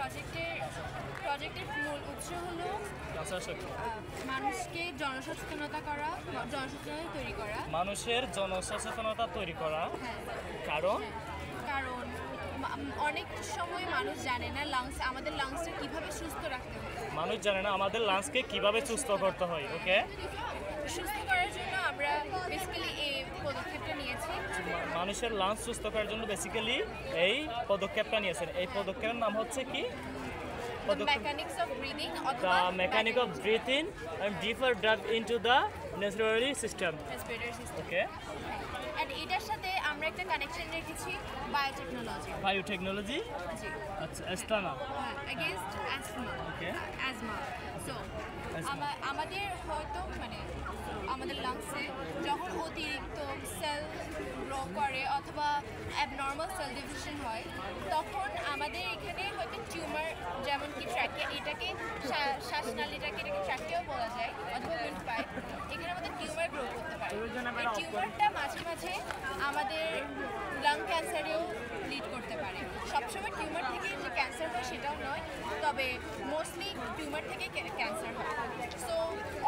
প্রজেক্টের মূল উৎস হলো মানুষকে জনসচেতনতা তৈরি করা। মানুষের জনসচেতনতা তৈরি করা। হ্যাঁ। কারণ কারণ অনেক সময় মানুষ জানে না আমাদের লাংসটা কিভাবে সুস্থ রাখতে হয়। মানুষ জানে না আমাদের লাংসকে কিভাবে সুস্থ করতে হয়। ওকে, সুস্থ করার জন্য আমরা বেসিক্যালি এই পদক্ষেপটা নিয়েছি। মানুষের লাংস সুস্থ করার জন্য বেসিক্যালি এই পদক্ষেপটা নিয়েছেন। এই পদক্ষেপের নাম হচ্ছে কি? The mechanics of breathing. The mechanic of breathing and deeper dive into the respiratory system. Okay. And এটার সাথে আমরা একটা কানেকশন রেখেছি বায়োটেকনোলজি। বায়োটেকনোলজি? জি। আচ্ছা, অ্যাস্ট্রানা। against asthma. Okay. asthma. So আমাদের হয়তো আমাদের লাংসে যখন অতিরিক্ত সেল গ্রো করে অথবা অ্যাবনর্মাল সেল ডিভিশন হয়, তখন আমাদের এখানে হয়তো টিউমার, যেমন কি এটাকে শ্বাসনালীটাকে ট্র্যাকেও বলা যায় অথবা উইন্ড পাইপ, এখানে আমাদের টিউমার গ্রো করতে পারে। এই টিউমারটা মাঝে মাঝে আমাদের লাং ক্যান্সারেও লিড করতে পারে। সবসময় টিউমার থেকে যে ক্যান্সার হয় সেটাও নয়, তবে মোস্টলি টিউমার থেকে ক্যান্সার হয়। সো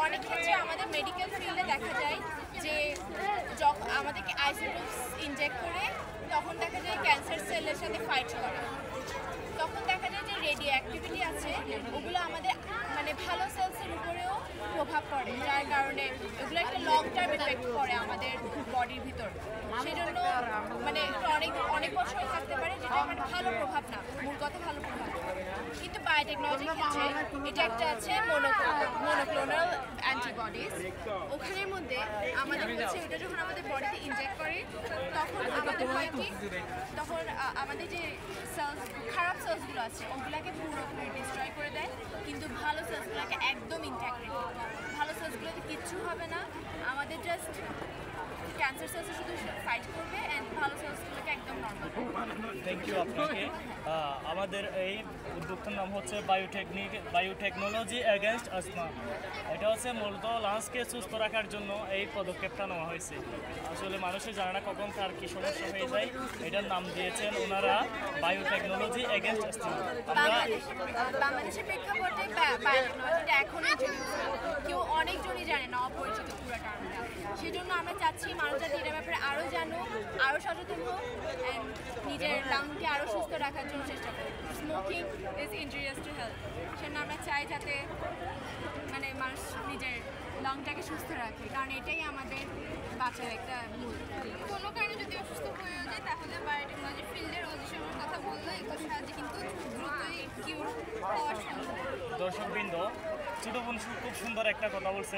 অনেক ক্ষেত্রে আমাদের মেডিকেল ফিল্ডে দেখা যায় যে যখন আমাদেরকে আইসোটোপস ইনজেক্ট করে তখন দেখা যায় ক্যান্সার সেলের সাথে ফাইট করে। তখন দেখা যায় যে রেডিও অ্যাক্টিভিটি আছে, ওগুলো আমাদের ভালো সেলসের উপরেও প্রভাব পড়ে, যার কারণে ওগুলো একটা লং টার্ম এফেক্ট পড়ে আমাদের বডির ভিতর। সেই জন্য অনেক বছর থাকতে পারে, যেটা ভালো প্রভাব না, মূল কথা ভালো প্রভাব। কিন্তু বায়োটেকনোলজির ক্ষেত্রে এটা একটা আছে মনোক্লোনাল অ্যান্টিবডিজ। ওখানের মধ্যে আমাদের হচ্ছে ওটা যখন আমাদের বডিতে ইনজেক্ট করে তখন আমাদের হয় কি, তখন আমাদের যে সেলস, খারাপ সেলসগুলো আছে ওগুলোকে পুরোপুরি ডিস্ট্রয় করে দেয়, কিন্তু ভালো সেলসগুলোকে একদম ইনট্যাক্ট রেখে। ভালো সেলসগুলোতে কিচ্ছু হবে না, আমাদের জাস্ট ক্যান্সার সেলস শুধু ফাইট করবে অ্যান্ড ভালো সেলসগুলোকে একদম নর্মাল। থ্যাংক ইউ আপনাকে। আমাদের এই উদ্যোগটার নাম হচ্ছে বায়োটেকনোলজি এগেনস্ট আসমা। এটা হচ্ছে মূলত লাংসকে সুস্থ রাখার জন্য এই পদক্ষেপটা নেওয়া হয়েছে। আসলে মানুষের জানে না কখন কার কী সমস্যা হয়ে যায়, এটার নাম দিয়েছেন ওনারা বায়োটেকনোলজি এগেনস্ট আসমা। বাংলাদেশের প্রেক্ষাপটে বায়োটেকনোলজিটা এখনই কেউ অনেকজনই জানে না, অপরিচিত পুরো টার্মটা। সেজন্য আমরা চাচ্ছি মানুষ যাতে এটার ব্যাপারে আরও জানুক, আরও সচেতন হোক অ্যান্ড নিজের লাংকে আরও সুস্থ রাখার জন্য চেষ্টা করুক। Smoking is injurious to health, সেজন্য আমরা চাই যাতে মানুষ নিজের লাংটাকে সুস্থ রাখে, কারণ এটাই আমাদের বাঁচার একটা মূল। কোনো কারণে যদি অসুস্থ হয়ে যায় তাহলে বায়োটেকনোলজি ফিল্ডের অডিশনের কথা বললে এগুলোর সাহায্যে কিন্তু দ্রুতই কিউর পাওয়া সম্ভব। দর্শকবৃন্দ, ছোট বোন খুব সুন্দর একটা কথা বলছে।